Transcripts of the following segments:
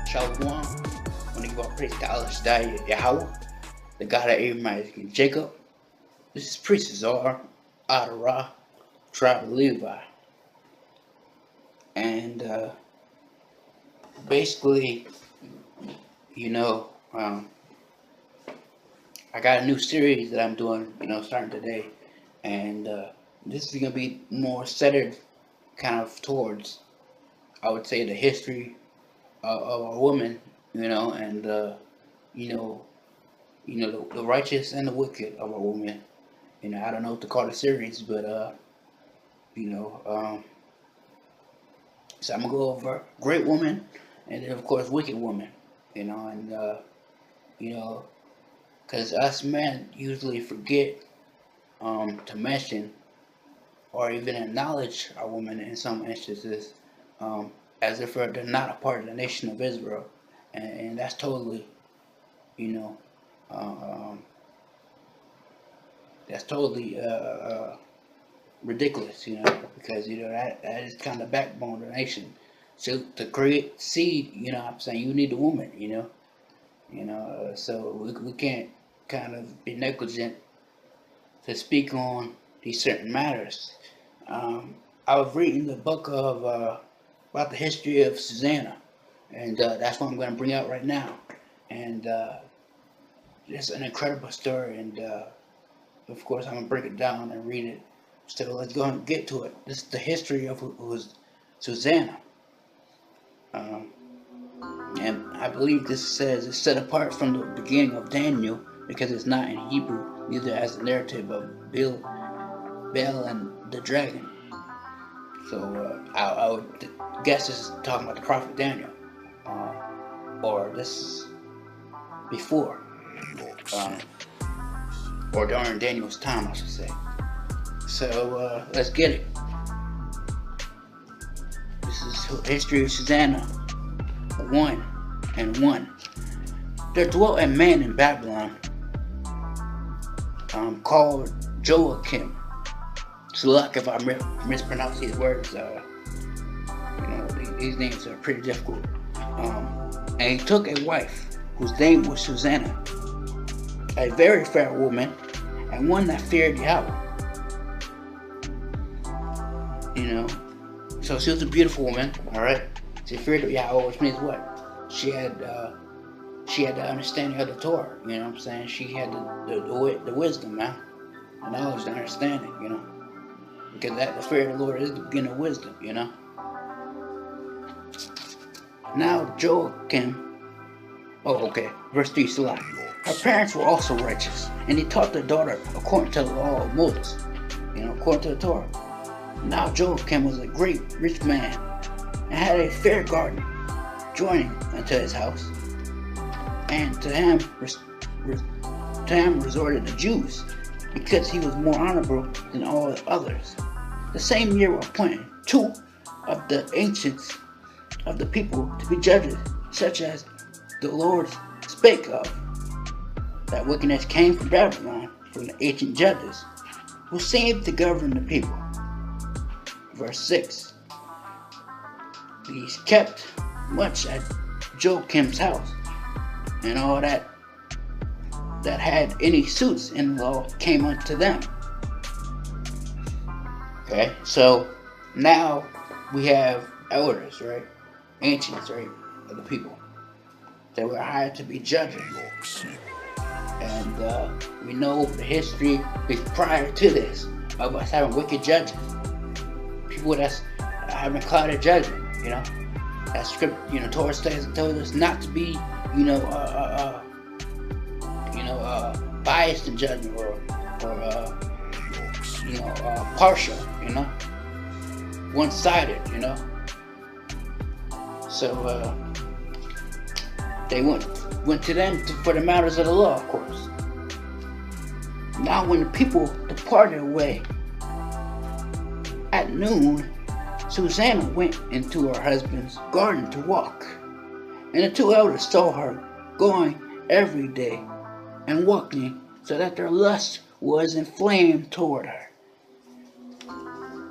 Shalom. When you give praise to Allah Shaddai Yahweh, the God of Abraham, Isaac, and Jacob. This is priest Yazar Ahdarath, tribe of Levi. And basically, I got a new series that I'm doing, starting today. And this is going to be more centered kind of towards, I would say, the history of a woman, and the righteous and the wicked of a woman. I don't know what to call the series, but so I'm gonna go over great woman, and then of course wicked woman. Because us men usually forget to mention or even acknowledge our women in some instances, as if they're not a part of the nation of Israel, and that's totally, um, that's totally ridiculous, because that is kind of the backbone of the nation. So to create seed, I'm saying you need a woman, so we can't kind of be negligent to speak on these certain matters. I was reading the book of about the history of Susanna, and that's what I'm going to bring out right now. And it's an incredible story, and of course I'm going to break it down and read it. So let's go and get to it. This is the history of who was Susanna. And I believe this says it's set apart from the beginning of Daniel because it's not in Hebrew, neither as a narrative of Baal and the dragon. So I would guess this is talking about the prophet Daniel, or this is before, or during Daniel's time, I should say. So let's get it. This is history of Susanna 1:1. There dwelt a man in Babylon called Joachim. So luck if I mispronounce these words. These names are pretty difficult. And he took a wife whose name was Susanna, a very fair woman, and one that feared Yahweh. So she was a beautiful woman, all right. She feared Yahweh, which means what? She had the understanding of the Torah. You know what I'm saying? She had the wisdom, man, the knowledge, the understanding. Because the fear of the Lord is the beginning of wisdom. Now Joachim. Oh, okay. Verse 3, Salah. Her parents were also righteous, and he taught their daughter according to the law of Moses. According to the Torah. Now Joachim was a great rich man and had a fair garden joining unto his house, and to him resorted the Jews, because he was more honorable than all the others. The same year were appointed 2 of the ancients of the people to be judges, such as the Lord spake of. That wickedness came from Babylon, from the ancient judges, who seemed to govern the people. Verse 6. These kept much at Joachim's house, and all that had any suits in the law came unto them. Okay, so now we have elders, right? Ancients, right? Of the people that were hired to be judges. And we know the history is prior to this of us having wicked judges. People that's having clouded judgment, that script, Torah tells us not to be, biased in judgment or partial, one-sided, So they went to them for the matters of the law, of course. Now when the people departed away at noon, Susanna went into her husband's garden to walk, and the 2 elders saw her going every day and walking, so that their lust was inflamed toward her.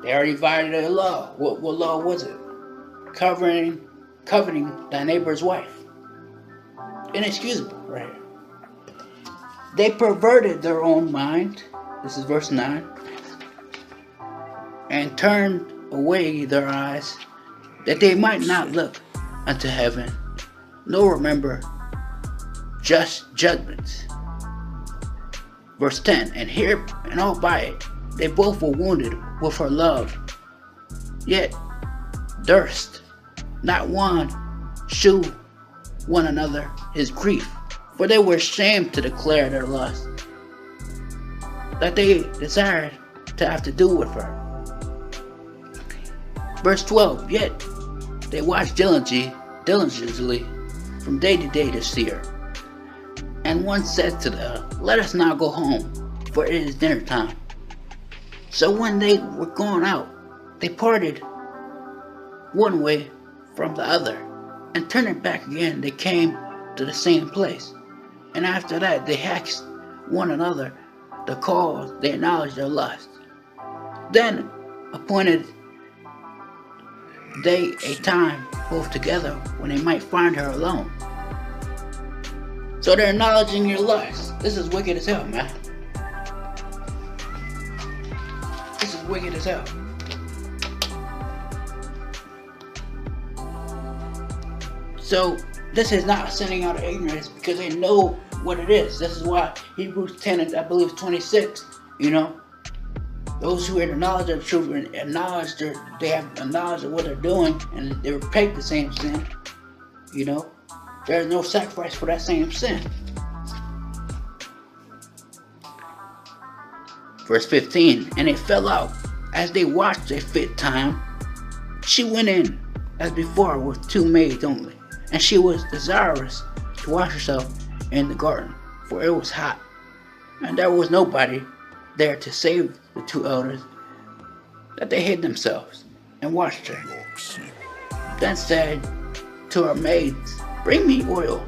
They already violated the law. What law was it? Coveting thy neighbor's wife. inexcusable, right? They perverted their own mind. This is verse 9. And turned away their eyes, that they might not look unto heaven, nor remember just judgments. Verse 10. And here and all by it, they both were wounded with her love, yet durst not one shew one another his grief, for they were ashamed to declare their lust, that they desired to have to do with her. Verse 12. Yet they watched diligently from day to day to see her. And one said to the other, Let us now go home, for it is dinner time. So when they were gone out, they parted one way from the other, and turning back again, they came to the same place. And after that, they asked one another the cause. They acknowledged their lust. Then appointed they a time both together when they might find her alone. So they're acknowledging your lust. This is wicked as hell, man. This is wicked as hell. So this is not sinning out of ignorance, because they know what it is. This is why Hebrews 10 and I believe 26, those who have the knowledge of the truth and acknowledge they have a knowledge of what they're doing, and they repeat the same sin, there is no sacrifice for that same sin. Verse 15. And it fell out, as they watched a fit time, she went in as before with 2 maids only, and she was desirous to wash herself in the garden, for it was hot, and there was nobody there to save the 2 elders, that they hid themselves and watched her. Then said to her maids, Bring me oil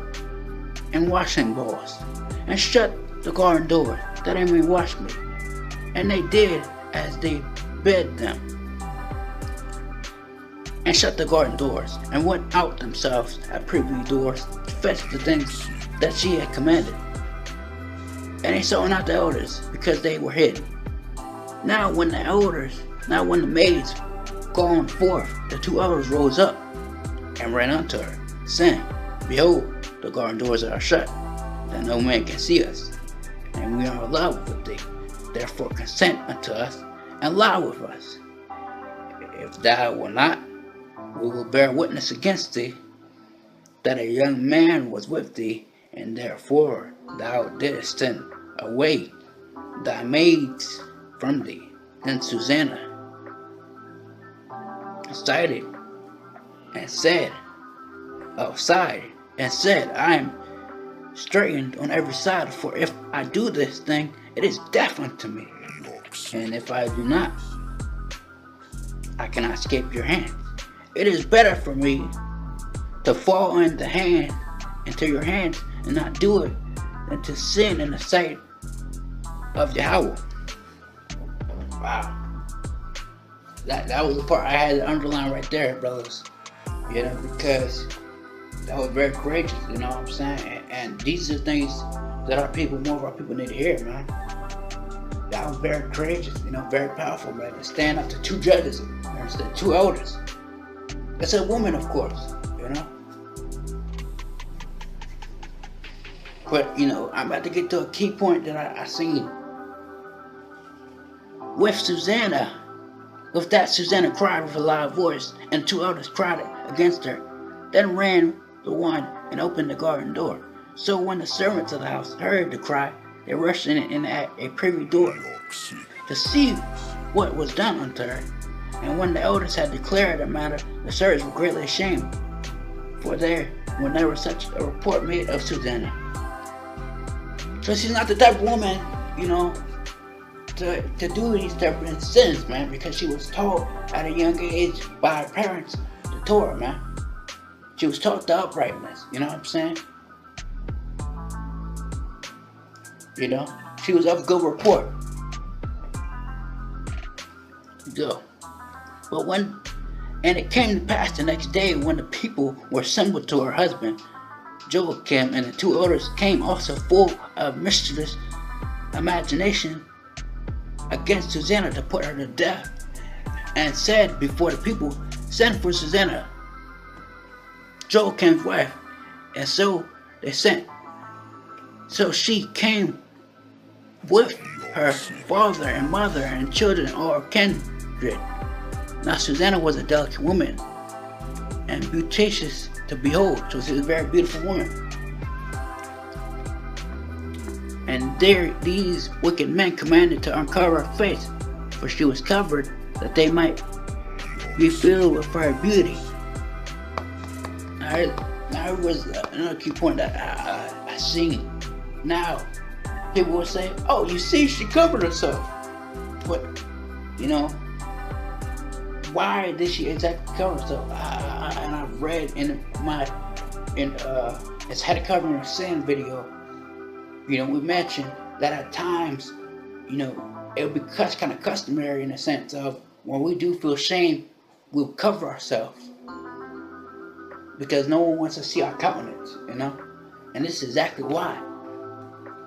and washing balls, and shut the garden door, that I may wash me. And they did as they bid them, and shut the garden doors, and went out themselves at privy doors to fetch the things that she had commanded. And they saw not the elders, because they were hidden. Now when the maids gone forth, the 2 elders rose up and ran unto her, saying, Behold, the garden doors are shut, that no man can see us, and we are in love with thee. Therefore consent unto us, and lie with us. If thou wilt not, we will bear witness against thee, that a young man was with thee, and therefore thou didst send away thy maids from thee. Then Susanna sighed and said, I am straitened on every side, for if I do this thing, it is death unto me. And if I do not, I cannot escape your hand. It is better for me to fall into your hands and not do it, than to sin in the sight of Yahweh. Wow. That was the part I had to underline right there, brothers. Because that was very courageous, you know what I'm saying? And these are things that more of our people need to hear, man. That was very courageous, very powerful, man. To stand up to 2 judges, 2 elders. It's a woman, of course, But, I'm about to get to a key point that I seen. With that Susanna cried with a loud voice, and 2 elders cried against her. Then ran the one and opened the garden door. So when the servants of the house heard the cry, they rushed in at a privy door to see what was done unto her. And when the elders had declared the matter, the servants were greatly ashamed, when there was such a report made of Susanna. So she's not the type of woman, to do these type of sins, man, because she was taught at a young age by her parents the Torah, man. She was taught the uprightness, you know what I'm saying? She was of good report. And it came to pass the next day, when the people were assembled to her husband, Joachim and the two others came also full of mischievous imagination against Susanna to put her to death, and said before the people, "Send for Susanna, Joachim's wife." And so they sent. So she came with her father and mother and children or kindred. Now Susanna was a delicate woman and beauteous to behold, so she was a very beautiful woman. And there these wicked men commanded to uncover her face, for she was covered, that they might be filled with her beauty. Now it was another key point that I seen. Now, people will say, "Oh, you see, she covered herself." But, why did she exactly cover herself? And I've read in it's Had a Covering of Sin video, we mentioned that at times, it would be kind of customary in the sense of when we do feel shame, we'll cover ourselves. Because no one wants to see our countenance, And this is exactly why.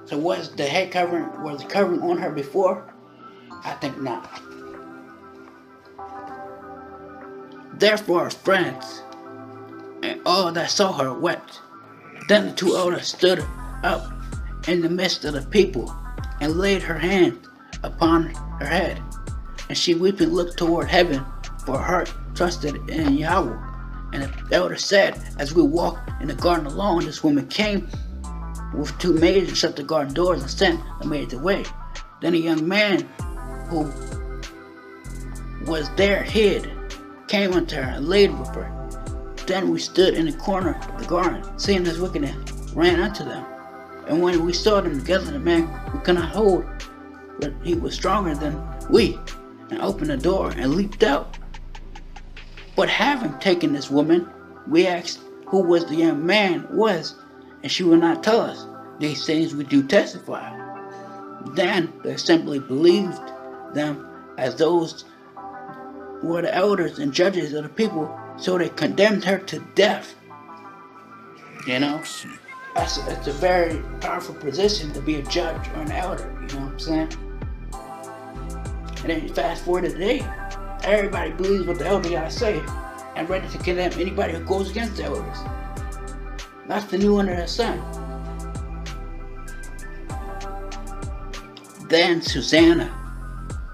So was the covering on her before? I think not. Therefore her friends and all that saw her wept. Then the two elders stood up in the midst of the people and laid her hand upon her head. And she weeping looked toward heaven, for her heart trusted in Yahweh. And the elder said, "As we walked in the garden alone, this woman came with two maids and shut the garden doors and sent the maids away. Then a young man who was there hid, came unto her and laid with her. Then we stood in the corner of the garden, seeing this wickedness, ran unto them. And when we saw them together, the man we could not hold, but he was stronger than we, and opened the door and leaped out. But having taken this woman, we asked who was the young man was, and she would not tell us. These things we do testify." Then the assembly believed them as those were the elders and judges of the people, so they condemned her to death. It's a very powerful position to be a judge or an elder, you know what I'm saying? And then you fast forward to today, everybody believes what the elder gotta say and ready to condemn anybody who goes against the elders. That's the new under the sun. Then Susanna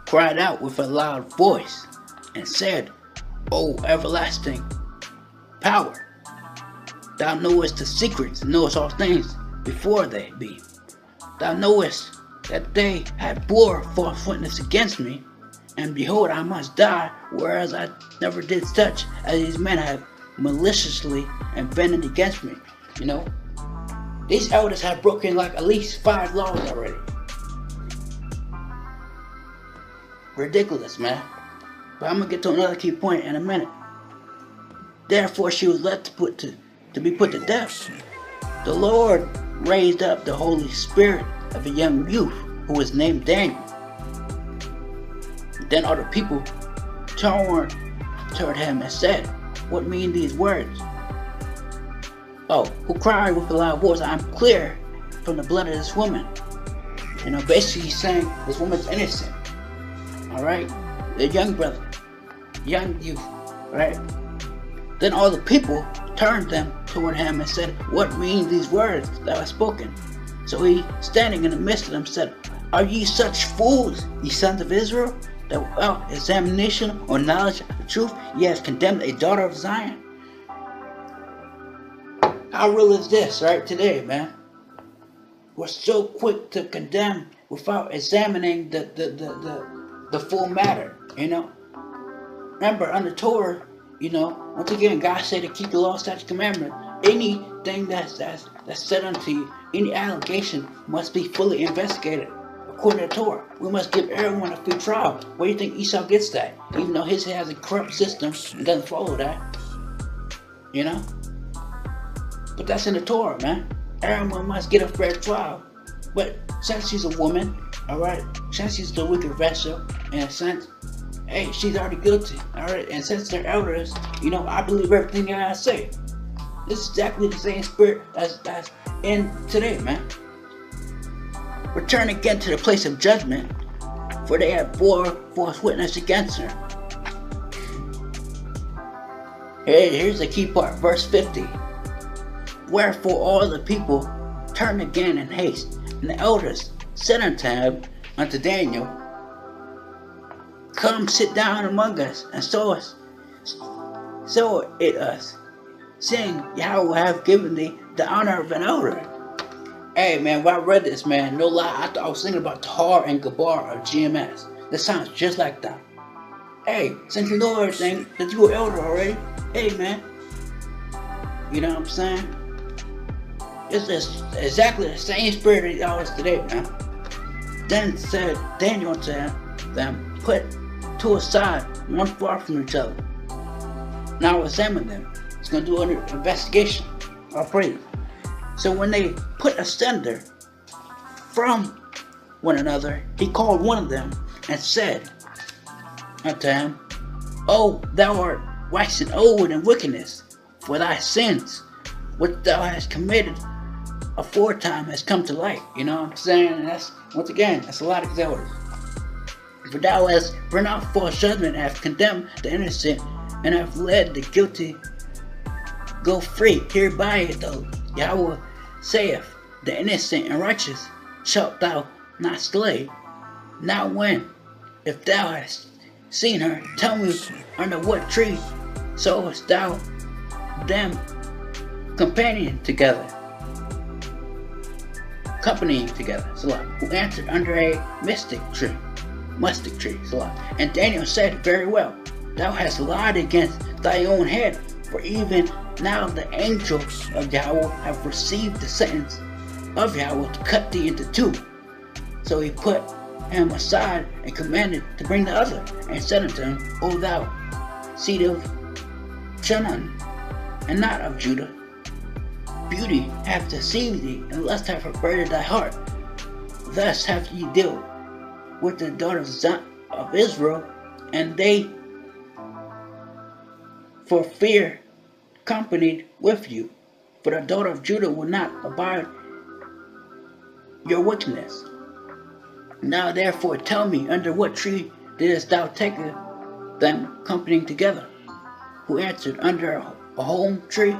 cried out with a loud voice and said, "O everlasting power, thou knowest the secrets, and knowest all things before they be. Thou knowest that they had bore false witness against me, and behold, I must die, whereas I never did such as these men have maliciously invented against me." These elders have broken like at least 5 laws already. Ridiculous, man. But I'm gonna get to another key point in a minute. Therefore she was left to be put to death. The Lord raised up the Holy Spirit of a young youth who was named Daniel. Then all the people turned toward him and said, "What mean these words?" Who cried with a loud voice, "I'm clear from the blood of this woman." Basically he's saying this woman's innocent. Alright? The young brother, young youth, right? Then all the people turned them toward him and said, "What mean these words that are spoken?" So he, standing in the midst of them, said, "Are ye such fools, ye sons of Israel, that without examination or knowledge of the truth, ye have condemned a daughter of Zion?" How real is this, right, today, man? We're so quick to condemn without examining the full matter, Remember, under Torah, once again, God said to keep the law, statutes, commandment. Anything that's said unto you, any allegation must be fully investigated. According to Torah, we must give everyone a free trial. Where do you think Esau gets that? Even though his has a corrupt system and doesn't follow that. But that's in the Torah, man. Everyone must get a fair trial. But since she's a woman, alright, since she's the wicked vessel, in a sense, hey, she's already guilty, alright? And since they're elders, I believe everything I say. This is exactly the same spirit that's in today, man. Return again to the place of judgment, for they have bore false witness against her. Here's the key part, verse 50. Wherefore all the people turned again in haste, and the elders said unto Daniel, Come sit down among us, and show it us, seeing Yahweh have given thee the honor of an elder. Hey man, when I read this, man, no lie, I thought I was thinking about Tahar and Gabar of GMS. This sounds just like that. Hey, since you know everything, that you an elder already, hey man, you know what I'm saying? It's just exactly the same spirit that was today, man. Then said Daniel to them, Put two aside, one far from each other. Now examine them. It's going to do an investigation. I'll pray. So when they put asunder from one another, he called one of them and said unto him, O thou art waxen old in wickedness, for thy sins which thou hast committed aforetime has come to light. You know what I'm saying? And that's, once again, that's a lot of elders. For thou hast pronounced false judgment, and hast condemned the innocent, and have led the guilty go free. Hereby though Yahweh saith, the innocent and righteous shalt thou not slay. Now when, if thou hast seen her, tell me under what tree sawest thou them companying together? Salah, who answered under a mustic tree. Salah. And Daniel said, Very well, thou hast lied against thy own head, for even now the angels of Yahweh have received the sentence of Yahweh to cut thee into two. So he put him aside and commanded to bring the other, and said unto him, O thou seed of Shoshanna, and not of Judah, beauty hath deceived thee, and lust hath perverted thy heart. Thus have ye dealt with the daughters of Israel, and they for fear companied with you. For the daughter of Judah will not abide your wickedness. Now therefore tell me, under what tree didst thou take them companying together? Who answered, Under a holm tree.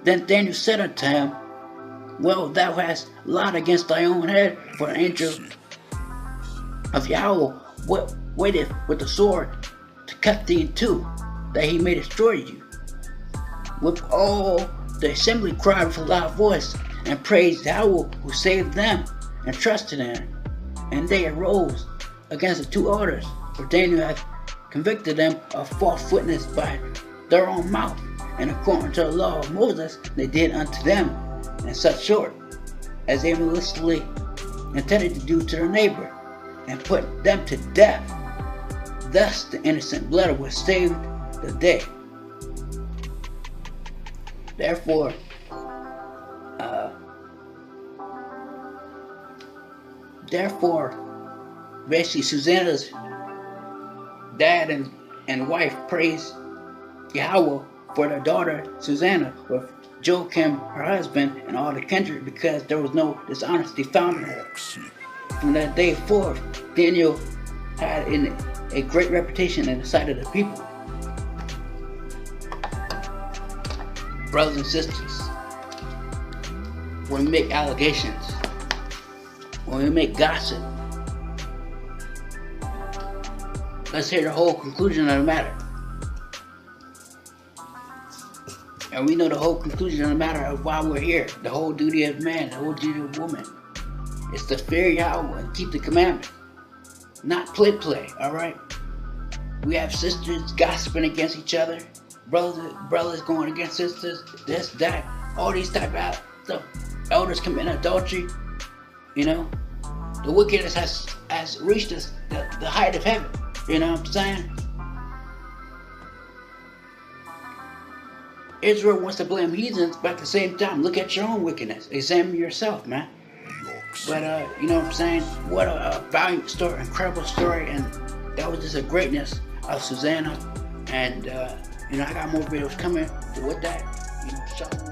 Then Daniel said unto him, Well, thou hast lied against thy own head, for an angel of Yahweh waiteth with the sword to cut thee in two, that he may destroy you. With all the assembly cried with a loud voice, and praised Yahweh who saved them, and trusted in him. And they arose against the two elders, for Daniel had convicted them of false witness by their own mouth, and according to the law of Moses they did unto them in such sort as they maliciously intended to do to their neighbor, and put them to death. Thus the innocent blood was saved the day. Therefore, basically Susanna's dad and wife praised Yahweh for their daughter Susanna with Joachim, her husband, and all the kindred, because there was no dishonesty found in her. From that day forth, Daniel had a great reputation in the sight of the people. Brothers and sisters, when we make allegations, when we make gossip, let's hear the whole conclusion of the matter. And we know the whole conclusion of the matter of why we're here. The whole duty of man, the whole duty of woman, is to fear Yahweh and keep the commandments. Not play, alright? We have sisters gossiping against each other, brothers going against sisters, this, that, all these type of stuff. Elders committing adultery, you know? The wickedness has reached us, the height of heaven, you know what I'm saying? Israel wants to blame heathens, but at the same time, look at your own wickedness. Examine yourself, man. But, you know what I'm saying? What a valiant story, incredible story, and that was just a greatness of Susanna. And, you know, I got more videos coming with that. You know, Shalom.